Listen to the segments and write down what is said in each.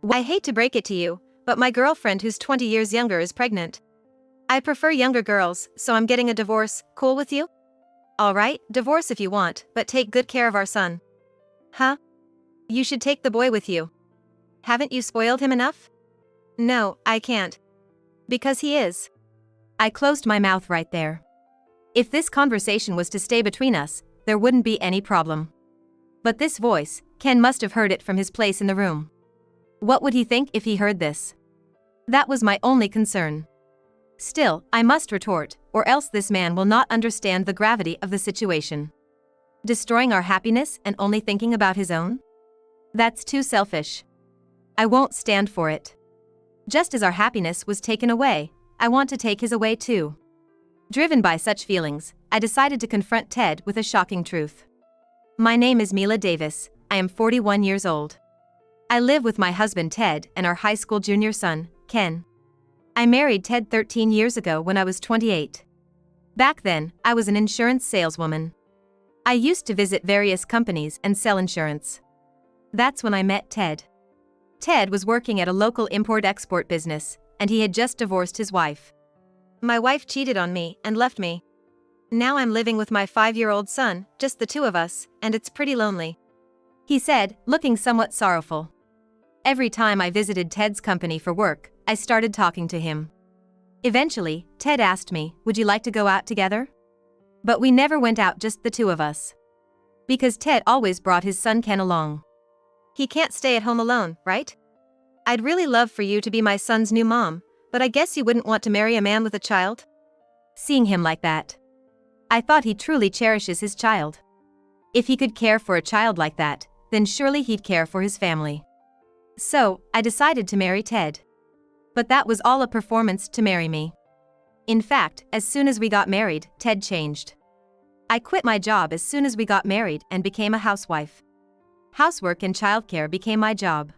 I hate to break it to you, but my girlfriend who's 20 years younger is pregnant. I prefer younger girls, so I'm getting a divorce. Cool with you? Alright, divorce if you want, but take good care of our son. Huh? You should take the boy with you. Haven't you spoiled him enough? No, I can't. Because he is. I closed my mouth right there. If this conversation was to stay between us, there wouldn't be any problem. But this voice, Ken must have heard it from his place in the room. What would he think if he heard this? That was my only concern. Still, I must retort, or else this man will not understand the gravity of the situation. Destroying our happiness and only thinking about his own? That's too selfish. I won't stand for it. Just as our happiness was taken away, I want to take his away too. Driven by such feelings, I decided to confront Ted with a shocking truth. My name is Mila Davis, I am 41 years old. I live with my husband Ted and our high school junior son, Ken. I married Ted 13 years ago when I was 28. Back then, I was an insurance saleswoman. I used to visit various companies and sell insurance. That's when I met Ted. Ted was working at a local import-export business, and he had just divorced his wife. My wife cheated on me and left me. Now I'm living with my 5-year-old son, just the two of us, and it's pretty lonely. He said, looking somewhat sorrowful. Every time I visited Ted's company for work, I started talking to him. Eventually, Ted asked me, would you like to go out together? But we never went out, just the two of us. Because Ted always brought his son Ken along. He can't stay at home alone, right? I'd really love for you to be my son's new mom, but I guess you wouldn't want to marry a man with a child? Seeing him like that, I thought he truly cherishes his child. If he could care for a child like that, then surely he'd care for his family. So, I decided to marry Ted. But that was all a performance to marry me. In fact, as soon as we got married, Ted changed. I quit my job as soon as we got married and became a housewife. Housework and childcare became my job.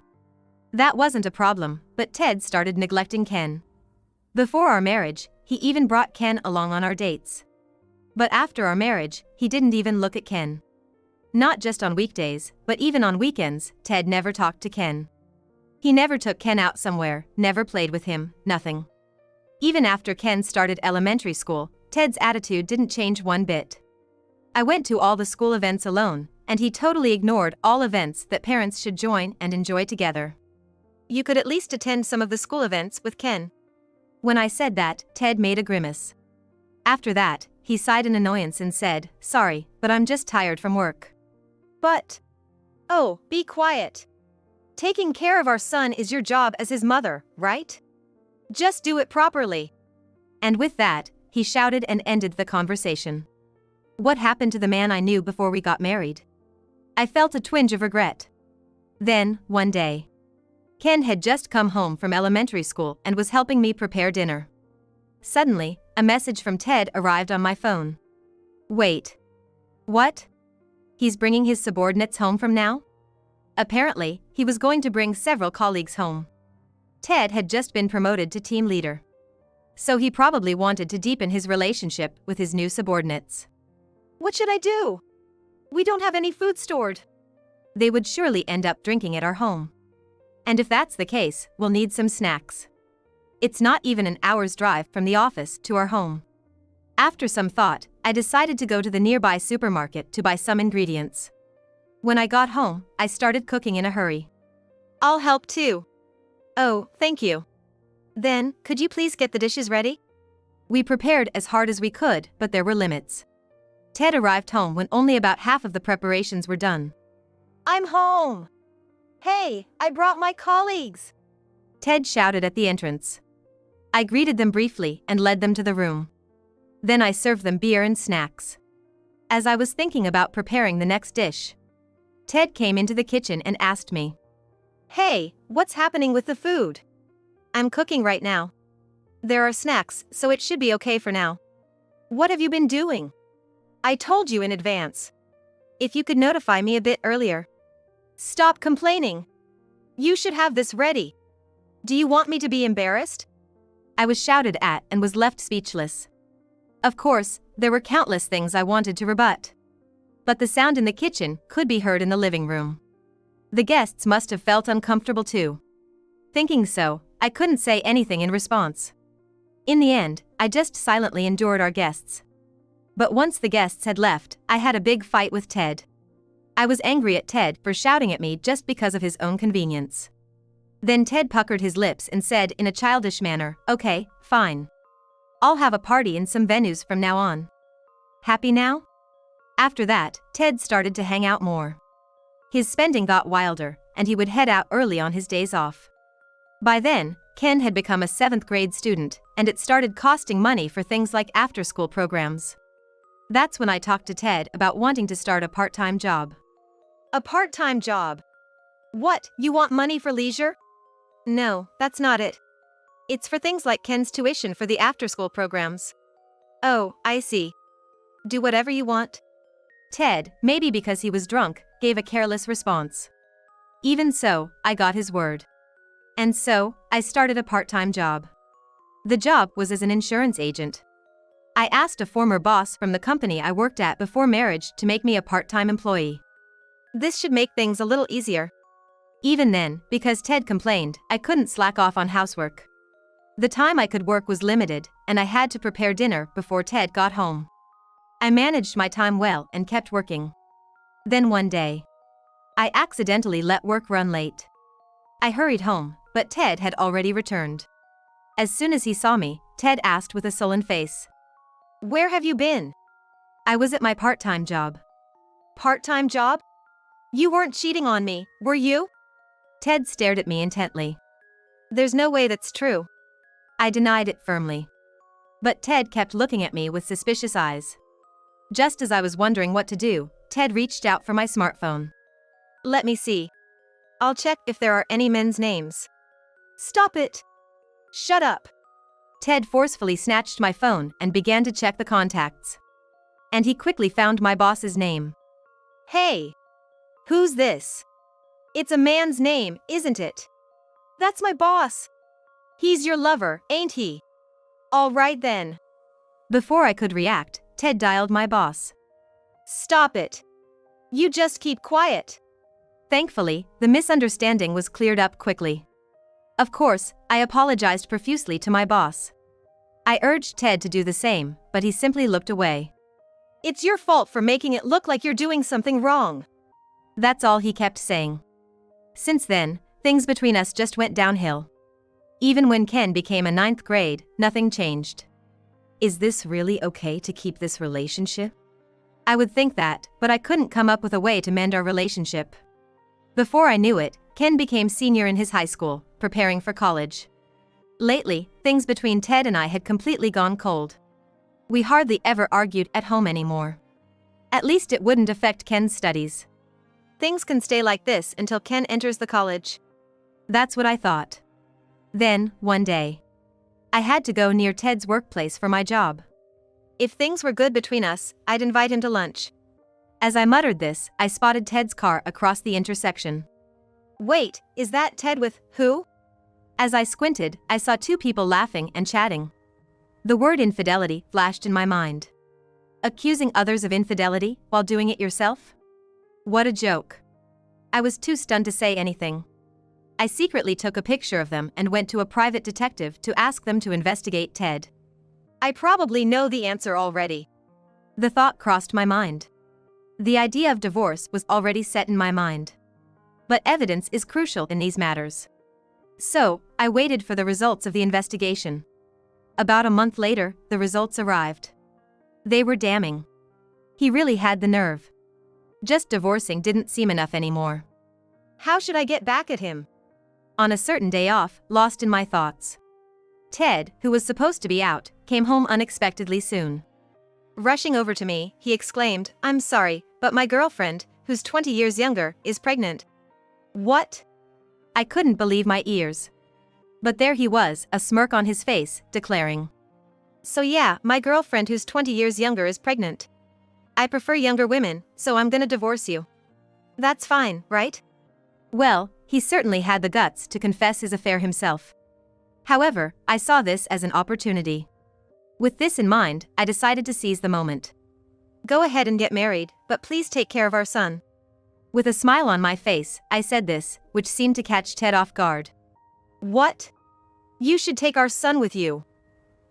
That wasn't a problem, but Ted started neglecting Ken. Before our marriage, he even brought Ken along on our dates. But after our marriage, he didn't even look at Ken. Not just on weekdays, but even on weekends, Ted never talked to Ken. He never took Ken out somewhere, never played with him, nothing. Even after Ken started elementary school, Ted's attitude didn't change one bit. I went to all the school events alone, and he totally ignored all events that parents should join and enjoy together. You could at least attend some of the school events with Ken. When I said that, Ted made a grimace. After that, he sighed in annoyance and said, sorry, but I'm just tired from work. But... Oh, be quiet. Taking care of our son is your job as his mother, right? Just do it properly. And with that, he shouted and ended the conversation. What happened to the man I knew before we got married? I felt a twinge of regret. Then, one day, Ken had just come home from elementary school and was helping me prepare dinner. Suddenly, a message from Ted arrived on my phone. Wait. What? He's bringing his subordinates home from now? Apparently, he was going to bring several colleagues home. Ted had just been promoted to team leader. So he probably wanted to deepen his relationship with his new subordinates. What should I do? We don't have any food stored. They would surely end up drinking at our home. And if that's the case, we'll need some snacks. It's not even an hour's drive from the office to our home. After some thought, I decided to go to the nearby supermarket to buy some ingredients. When I got home, I started cooking in a hurry. I'll help too. Oh, thank you. Then, could you please get the dishes ready? We prepared as hard as we could, but there were limits. Ted arrived home when only about half of the preparations were done. I'm home! Hey, I brought my colleagues! Ted shouted at the entrance. I greeted them briefly and led them to the room. Then I served them beer and snacks. As I was thinking about preparing the next dish, Ted came into the kitchen and asked me, Hey, what's happening with the food? I'm cooking right now. There are snacks, so it should be okay for now. What have you been doing? I told you in advance. If you could notify me a bit earlier. Stop complaining. You should have this ready. Do you want me to be embarrassed? I was shouted at and was left speechless. Of course, there were countless things I wanted to rebut. But the sound in the kitchen could be heard in the living room. The guests must have felt uncomfortable too. Thinking so, I couldn't say anything in response. In the end, I just silently endured our guests. But once the guests had left, I had a big fight with Ted. I was angry at Ted for shouting at me just because of his own convenience. Then Ted puckered his lips and said in a childish manner, "Okay, fine. I'll have a party in some venues from now on. Happy now?" After that, Ted started to hang out more. His spending got wilder, and he would head out early on his days off. By then, Ken had become a 7th grade student, and it started costing money for things like after-school programs. That's when I talked to Ted about wanting to start a part-time job. A part-time job? What, you want money for leisure? No, that's not it. It's for things like Ken's tuition for the after-school programs. Oh, I see. Do whatever you want. Ted, maybe because he was drunk, gave a careless response. Even so, I got his word. And so, I started a part-time job. The job was as an insurance agent. I asked a former boss from the company I worked at before marriage to make me a part-time employee. This should make things a little easier. Even then, because Ted complained, I couldn't slack off on housework. The time I could work was limited, and I had to prepare dinner before Ted got home. I managed my time well and kept working. Then one day, I accidentally let work run late. I hurried home, but Ted had already returned. As soon as he saw me, Ted asked with a sullen face, "Where have you been?" "I was at my part-time job." "Part-time job? You weren't cheating on me, were you?" Ted stared at me intently. "There's no way that's true." I denied it firmly. But Ted kept looking at me with suspicious eyes. Just as I was wondering what to do, Ted reached out for my smartphone. "Let me see. I'll check if there are any men's names." "Stop it! Shut up!" Ted forcefully snatched my phone and began to check the contacts. And he quickly found my boss's name. "Hey! Who's this? It's a man's name, isn't it?" "That's my boss. He's your lover, ain't he?" "All right then." Before I could react, Ted dialed my boss. "Stop it. You just keep quiet." Thankfully, the misunderstanding was cleared up quickly. Of course, I apologized profusely to my boss. I urged Ted to do the same, but he simply looked away. "It's your fault for making it look like you're doing something wrong." That's all he kept saying. Since then, things between us just went downhill. Even when Ken became a 9th grade, nothing changed. Is this really okay to keep this relationship? I would think that, but I couldn't come up with a way to mend our relationship. Before I knew it, Ken became senior in his high school, preparing for college. Lately, things between Ted and I had completely gone cold. We hardly ever argued at home anymore. At least it wouldn't affect Ken's studies. Things can stay like this until Ken enters the college. That's what I thought. Then, one day, I had to go near Ted's workplace for my job. If things were good between us, I'd invite him to lunch. As I muttered this, I spotted Ted's car across the intersection. "Wait, is that Ted with who?" As I squinted, I saw 2 people laughing and chatting. The word infidelity flashed in my mind. Accusing others of infidelity while doing it yourself? What a joke. I was too stunned to say anything. I secretly took a picture of them and went to a private detective to ask them to investigate Ted. "I probably know the answer already." The thought crossed my mind. The idea of divorce was already set in my mind. But evidence is crucial in these matters. So, I waited for the results of the investigation. About a month later, the results arrived. They were damning. He really had the nerve. Just divorcing didn't seem enough anymore. How should I get back at him? On a certain day off, lost in my thoughts, Ted, who was supposed to be out, came home unexpectedly soon. Rushing over to me, he exclaimed, "I'm sorry, but my girlfriend, who's 20 years younger, is pregnant." "What?" I couldn't believe my ears. But there he was, a smirk on his face, declaring, "So yeah, my girlfriend who's 20 years younger is pregnant. I prefer younger women, so I'm gonna divorce you. That's fine, right?" Well, he certainly had the guts to confess his affair himself. However, I saw this as an opportunity. With this in mind, I decided to seize the moment. "Go ahead and get married, but please take care of our son." With a smile on my face, I said this, which seemed to catch Ted off guard. What? You should take our son with you.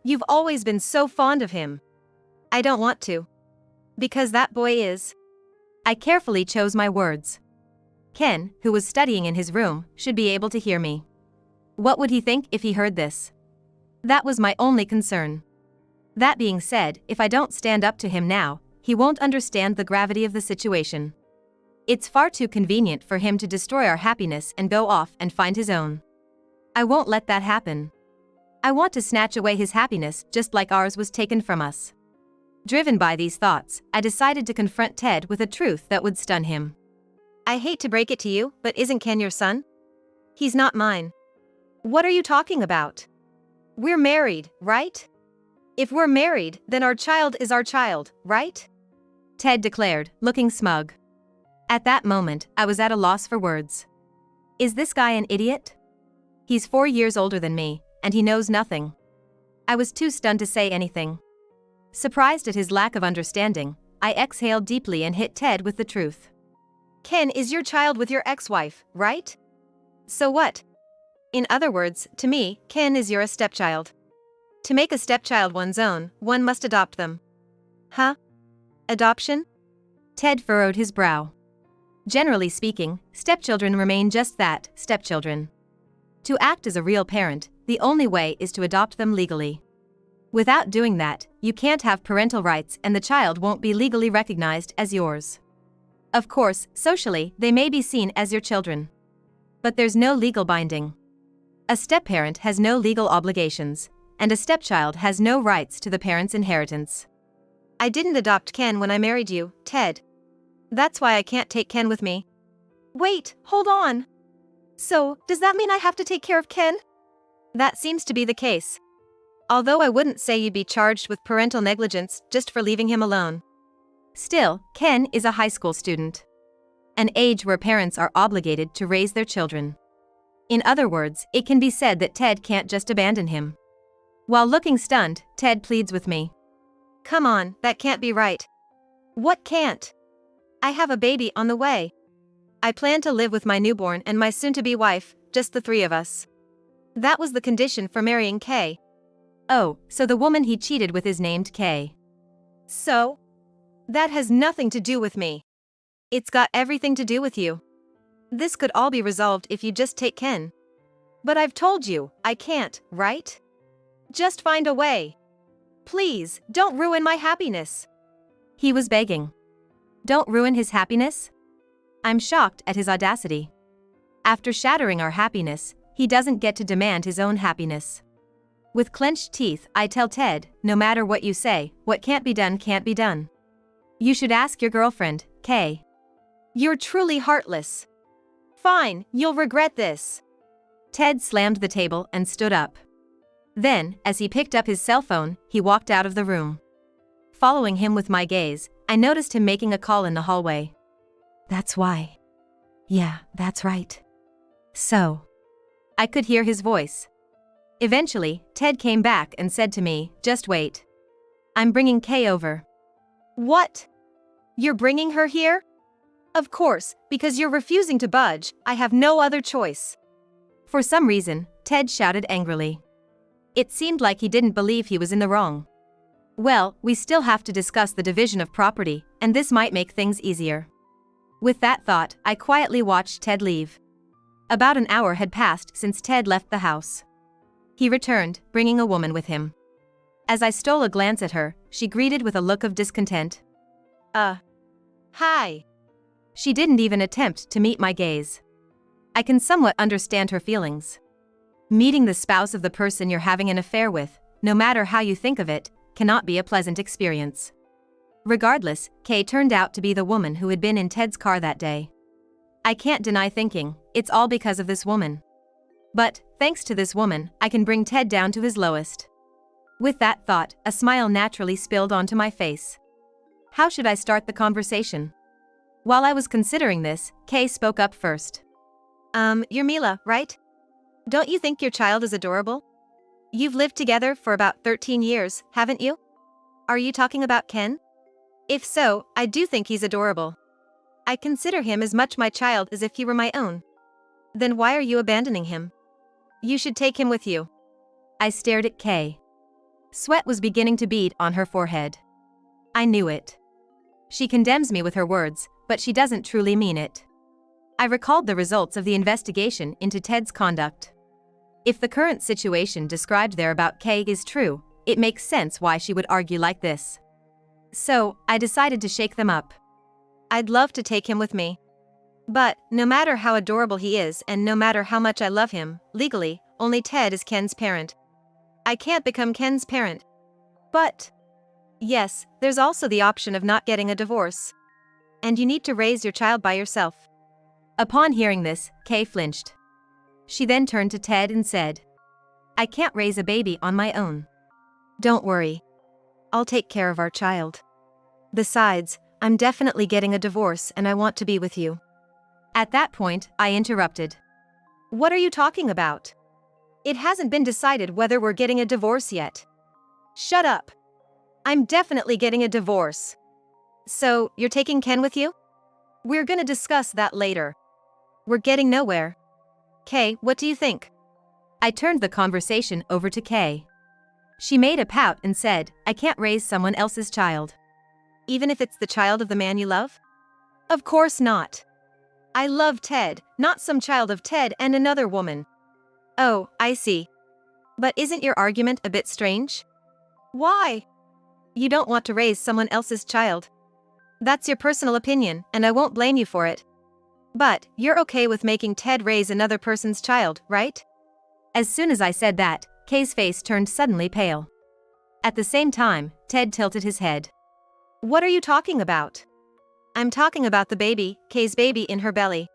You've always been so fond of him. I don't want to. Because that boy is. I carefully chose my words. Ken, who was studying in his room, should be able to hear me. What would he think if he heard this? That was my only concern. That being said, if I don't stand up to him now, he won't understand the gravity of the situation. It's far too convenient for him to destroy our happiness and go off and find his own. I won't let that happen. I want to snatch away his happiness just like ours was taken from us. Driven by these thoughts, I decided to confront Ted with a truth that would stun him. I hate to break it to you, but isn't Ken your son? He's not mine. What are you talking about? We're married, right? If we're married, then our child is our child, right? Ted declared, looking smug. At that moment, I was at a loss for words. Is this guy an idiot? He's 4 years older than me, and he knows nothing. I was too stunned to say anything. Surprised at his lack of understanding, I exhaled deeply and hit Ted with the truth. Ken is your child with your ex-wife, right? So what? In other words, to me, Ken is your stepchild. To make a stepchild one's own, one must adopt them. Huh? Adoption? Ted furrowed his brow. Generally speaking, stepchildren remain just that, stepchildren. To act as a real parent, the only way is to adopt them legally. Without doing that, you can't have parental rights and the child won't be legally recognized as yours. Of course, socially, they may be seen as your children. But there's no legal binding. A stepparent has no legal obligations, and a stepchild has no rights to the parent's inheritance. I didn't adopt Ken when I married you, Ted. That's why I can't take Ken with me. Wait, hold on. So, does that mean I have to take care of Ken? That seems to be the case. Although I wouldn't say you'd be charged with parental negligence just for leaving him alone. Still, Ken is a high school student. An age where parents are obligated to raise their children. In other words, it can be said that Ted can't just abandon him. While looking stunned, Ted pleads with me. Come on, that can't be right. What can't? I have a baby on the way. I plan to live with my newborn and my soon-to-be wife, just the three of us. That was the condition for marrying Kay. Oh, so the woman he cheated with is named Kay. So? That has nothing to do with me. It's got everything to do with you. This could all be resolved if you just take Ken. But I've told you, I can't, right? Just find a way. Please, don't ruin my happiness. He was begging. Don't ruin his happiness? I'm shocked at his audacity. After shattering our happiness, he doesn't get to demand his own happiness. With clenched teeth, I tell Ted, no matter what you say, what can't be done can't be done. You should ask your girlfriend, Kay. You're truly heartless. Fine, you'll regret this. Ted slammed the table and stood up. Then, as he picked up his cell phone, he walked out of the room. Following him with my gaze, I noticed him making a call in the hallway. That's why. Yeah, that's right. So. I could hear his voice. Eventually, Ted came back and said to me, just wait. I'm bringing Kay over. What? You're bringing her here? Of course, because you're refusing to budge, I have no other choice. For some reason, Ted shouted angrily. It seemed like he didn't believe he was in the wrong. Well, we still have to discuss the division of property, and this might make things easier. With that thought, I quietly watched Ted leave. About an hour had passed since Ted left the house. He returned, bringing a woman with him. As I stole a glance at her, she greeted with a look of discontent. Hi. She didn't even attempt to meet my gaze. I can somewhat understand her feelings. Meeting the spouse of the person you're having an affair with, no matter how you think of it, cannot be a pleasant experience. Regardless, Kay turned out to be the woman who had been in Ted's car that day. I can't deny thinking, it's all because of this woman. But, thanks to this woman, I can bring Ted down to his lowest. With that thought, a smile naturally spilled onto my face. How should I start the conversation? While I was considering this, Kay spoke up first. You're Mila, right? Don't you think your child is adorable? You've lived together for about 13 years, haven't you? Are you talking about Ken? If so, I do think he's adorable. I consider him as much my child as if he were my own. Then why are you abandoning him? You should take him with you. I stared at Kay. Sweat was beginning to bead on her forehead. I knew it. She condemns me with her words, but she doesn't truly mean it. I recalled the results of the investigation into Ted's conduct. If the current situation described there about Kay is true, it makes sense why she would argue like this. So, I decided to shake them up. I'd love to take him with me. But, no matter how adorable he is and no matter how much I love him, legally, only Ted is Ken's parent. I can't become Ken's parent. But, yes, there's also the option of not getting a divorce. And you need to raise your child by yourself. Upon hearing this, Kay flinched. She then turned to Ted and said, I can't raise a baby on my own. Don't worry. I'll take care of our child. Besides, I'm definitely getting a divorce and I want to be with you. At that point, I interrupted. What are you talking about? It hasn't been decided whether we're getting a divorce yet. Shut up. I'm definitely getting a divorce. So, you're taking Ken with you? We're gonna discuss that later. We're getting nowhere. Kay, what do you think? I turned the conversation over to Kay. She made a pout and said, I can't raise someone else's child. Even if it's the child of the man you love? Of course not. I love Ted, not some child of Ted and another woman. Oh, I see. But isn't your argument a bit strange? Why? You don't want to raise someone else's child. That's your personal opinion, and I won't blame you for it. But, you're okay with making Ted raise another person's child, right? As soon as I said that, Kay's face turned suddenly pale. At the same time, Ted tilted his head. What are you talking about? I'm talking about the baby, Kay's baby in her belly.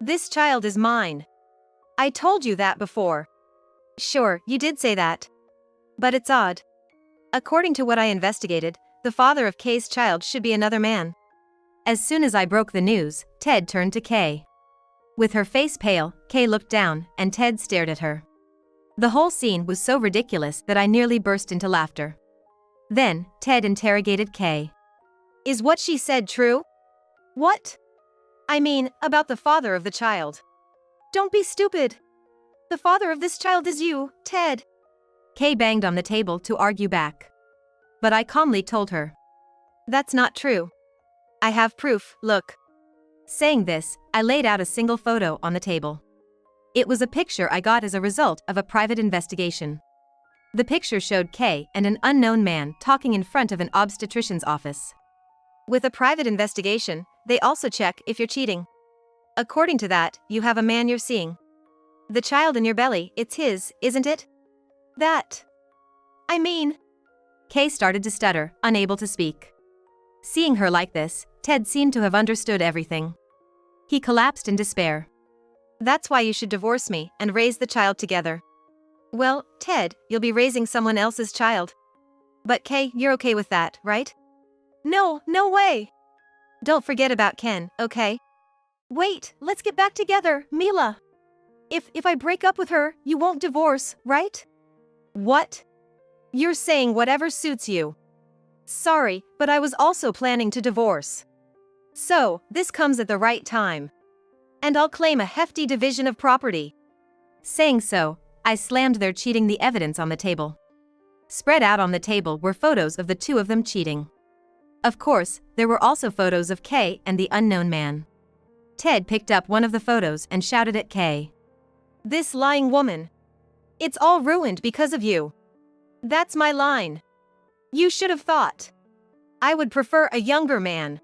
This child is mine. I told you that before. Sure, you did say that. But it's odd. According to what I investigated, the father of Kay's child should be another man. As soon as I broke the news, Ted turned to Kay. With her face pale, Kay looked down, and Ted stared at her. The whole scene was so ridiculous that I nearly burst into laughter. Then, Ted interrogated Kay. Is what she said true? What? I mean, about the father of the child. Don't be stupid. The father of this child is you, Ted. Kay banged on the table to argue back. But I calmly told her. That's not true. I have proof, look. Saying this, I laid out a single photo on the table. It was a picture I got as a result of a private investigation. The picture showed Kay and an unknown man talking in front of an obstetrician's office. With a private investigation, they also check if you're cheating. According to that, you have a man you're seeing. The child in your belly, it's his, isn't it? That. I mean. Kay started to stutter, unable to speak. Seeing her like this, Ted seemed to have understood everything. He collapsed in despair. That's why you should divorce me and raise the child together. Well, Ted, you'll be raising someone else's child. But Kay, you're okay with that, right? No, no way. Don't forget about Ken, okay? Wait, let's get back together, Mila. If I break up with her, you won't divorce, right? What? You're saying whatever suits you. Sorry, but I was also planning to divorce. So, this comes at the right time. And I'll claim a hefty division of property. Saying so, I slammed their cheating the evidence on the table. Spread out on the table were photos of the two of them cheating. Of course, there were also photos of Kay and the unknown man. Ted picked up one of the photos and shouted at Kay. This lying woman. It's all ruined because of you. That's my line. You should have thought. I would prefer a younger man.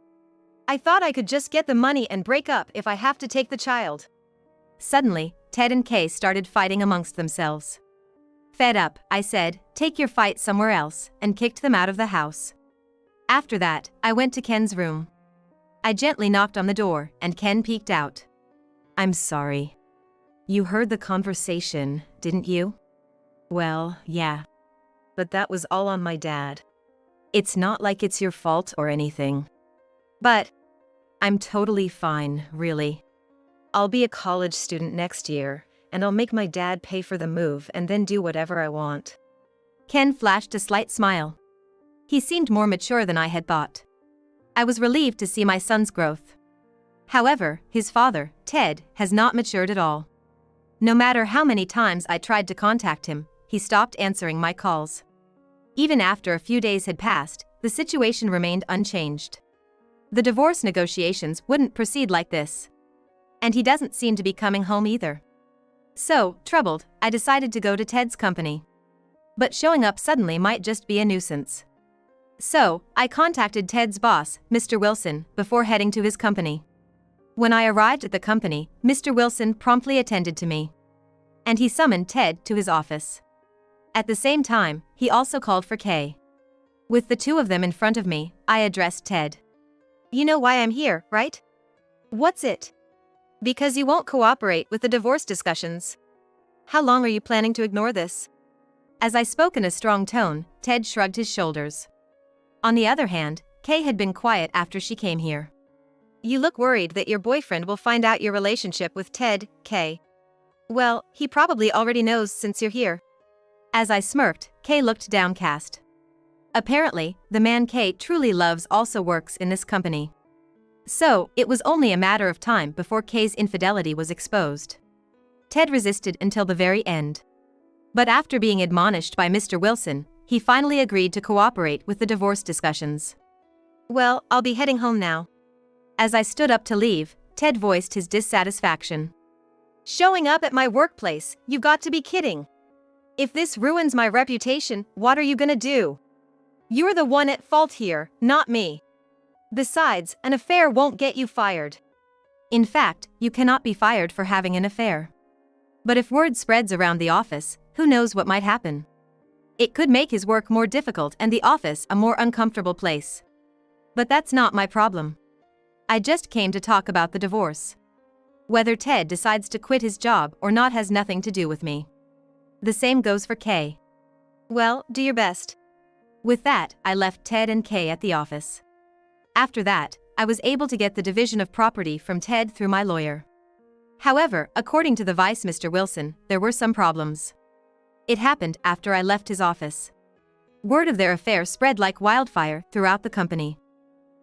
I thought I could just get the money and break up if I have to take the child. Suddenly, Ted and Kay started fighting amongst themselves. Fed up, I said, take your fight somewhere else, and kicked them out of the house. After that, I went to Ken's room. I gently knocked on the door, and Ken peeked out. I'm sorry. You heard the conversation, didn't you? Well, yeah. But that was all on my dad. It's not like it's your fault or anything. But I'm totally fine, really. I'll be a college student next year, and I'll make my dad pay for the move and then do whatever I want. Ken flashed a slight smile. He seemed more mature than I had thought. I was relieved to see my son's growth. However, his father, Ted, has not matured at all. No matter how many times I tried to contact him, he stopped answering my calls. Even after a few days had passed, the situation remained unchanged. The divorce negotiations wouldn't proceed like this. And he doesn't seem to be coming home either. So, troubled, I decided to go to Ted's company. But showing up suddenly might just be a nuisance. So, I contacted Ted's boss, Mr. Wilson, before heading to his company. When I arrived at the company, Mr. Wilson promptly attended to me. And he summoned Ted to his office. At the same time, he also called for Kay. With the two of them in front of me, I addressed Ted. You know why I'm here, right? What's it? Because you won't cooperate with the divorce discussions. How long are you planning to ignore this? As I spoke in a strong tone, Ted shrugged his shoulders. On the other hand, Kay had been quiet after she came here. You look worried that your boyfriend will find out your relationship with Ted, Kay. Well, he probably already knows since you're here. As I smirked, Kay looked downcast. Apparently, the man Kay truly loves also works in this company. So, it was only a matter of time before Kay's infidelity was exposed. Ted resisted until the very end. But after being admonished by Mr. Wilson, he finally agreed to cooperate with the divorce discussions. Well, I'll be heading home now. As I stood up to leave, Ted voiced his dissatisfaction. Showing up at my workplace, you've got to be kidding. If this ruins my reputation, what are you gonna do? You're the one at fault here, not me. Besides, an affair won't get you fired. In fact, you cannot be fired for having an affair. But if word spreads around the office, who knows what might happen? It could make his work more difficult and the office a more uncomfortable place. But that's not my problem. I just came to talk about the divorce. Whether Ted decides to quit his job or not has nothing to do with me. The same goes for Kay. Well, do your best. With that, I left Ted and Kay at the office. After that, I was able to get the division of property from Ted through my lawyer. However, according to the Vice Mr. Wilson, there were some problems. It happened after I left his office. Word of their affair spread like wildfire throughout the company.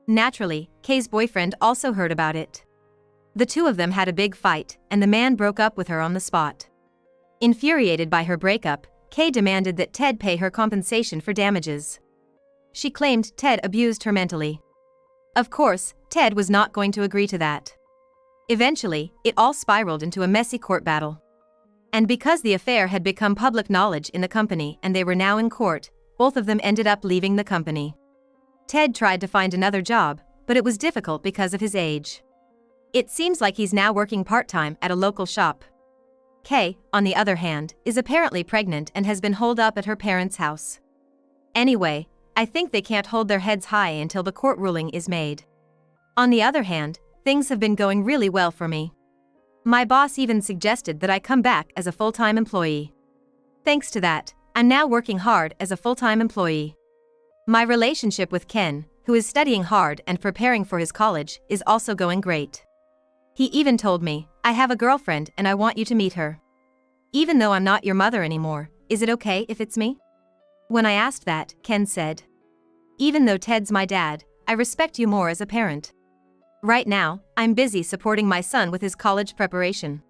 Naturally, Kay's boyfriend also heard about it. The two of them had a big fight, and the man broke up with her on the spot. Infuriated by her breakup, Kay demanded that Ted pay her compensation for damages. She claimed Ted abused her mentally. Of course, Ted was not going to agree to that. Eventually, it all spiraled into a messy court battle. And because the affair had become public knowledge in the company and they were now in court, both of them ended up leaving the company. Ted tried to find another job, but it was difficult because of his age. It seems like he's now working part-time at a local shop. Kay, on the other hand, is apparently pregnant and has been holed up at her parents' house. Anyway, I think they can't hold their heads high until the court ruling is made. On the other hand, things have been going really well for me. My boss even suggested that I come back as a full-time employee. Thanks to that, I'm now working hard as a full-time employee. My relationship with Ken, who is studying hard and preparing for his college, is also going great. He even told me, I have a girlfriend and I want you to meet her. Even though I'm not your mother anymore, is it okay if it's me? When I asked that, Ken said, even though Ted's my dad, I respect you more as a parent. Right now, I'm busy supporting my son with his college preparation.